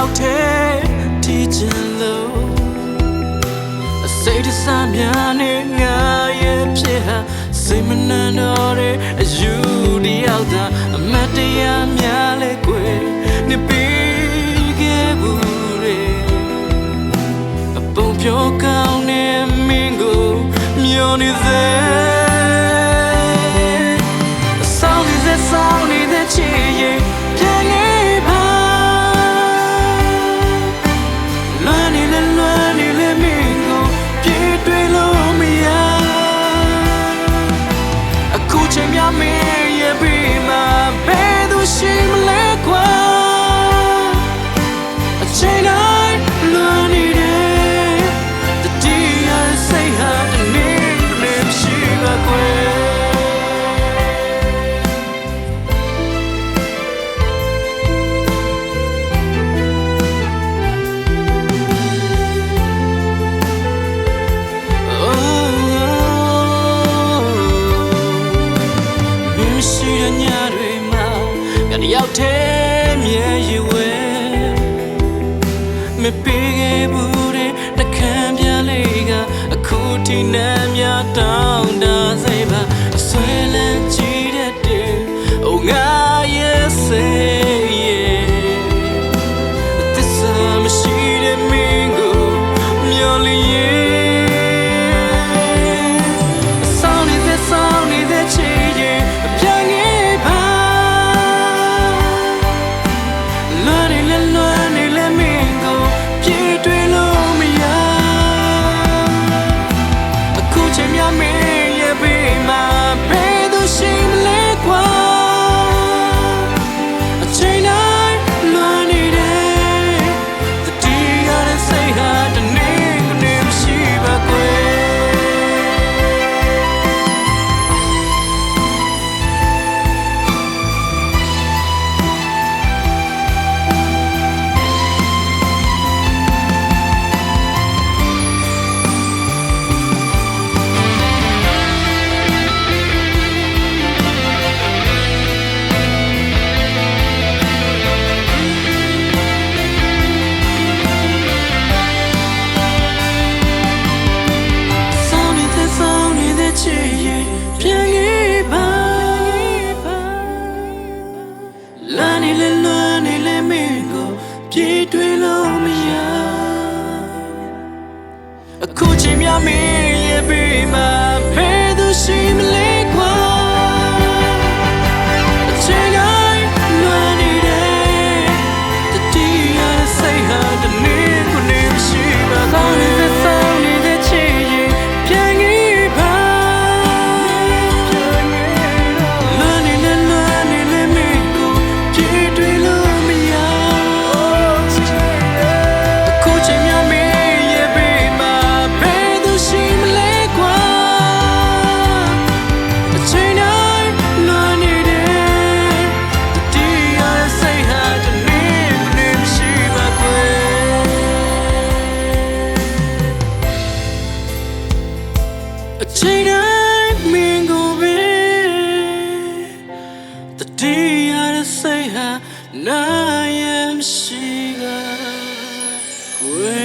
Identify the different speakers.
Speaker 1: ရောက်တဲ့တီးချင်လို့အစိတ်တစားများနဲ့ငါရဲ့ဖြစ်ဟာစိတ်မနှံတော့တဲ့အယူတယောက်သာအမတ်တရားများလဲကွယ်နေပြီးခဲ့ဘူးလေအပုံပြောကောင်းတဲ့မင်းကိုမျောနေစေဆောင်းနေတဲ့ချစ်ရဲ့ပြန်နေပါလွမ်းနေလေမင်းကိုပြေးတွေ့လို့မရအခုချိန်များမင်းရဲ့ပြီးမှဘယ်သူရှိမလဲကွာအချိန်တိုင်းလွမ်းနေတယ်တတိယစိတ်ဟာတနေ့မရှိပါကွယ်ရောက်တဲ့မြေရွယ်မပေးခဲ့ဘူးတဲ့နှကမ်းပြလေးကအခုထိနာမြတောင်းတစေပါအဆွဲလန်းကြည့်တဲ့တဲ့အိုငါရဲ့စိတ်ရဲ့သစ္စာမရှိတဲ့မင်းကိုမျောလျက်ဆောင်းနေတဲ့ချစ်ရဲ့ပြန်ခဲ့ပါပြေးတွေ့လို့မရအခုချိန်များမင်းရဲ့ပြီးမှဘယ်သူရှိမလဲကွာအချိန်တိုင်းလွမ်းနေတယ်တတိယစိတ်ဟာတနေ့ကိုနေမရှိပါကောင်းနေတဲ့ချစ်ရဲ့ပြန်ခဲ့ပါလွမ်းနေလေမင်းကိုပြေးတွေ့လို့မရအချိန်တိုင်းမင်းကိုပဲတတိယစိတ်ဟာနာယမရှိကကွယ်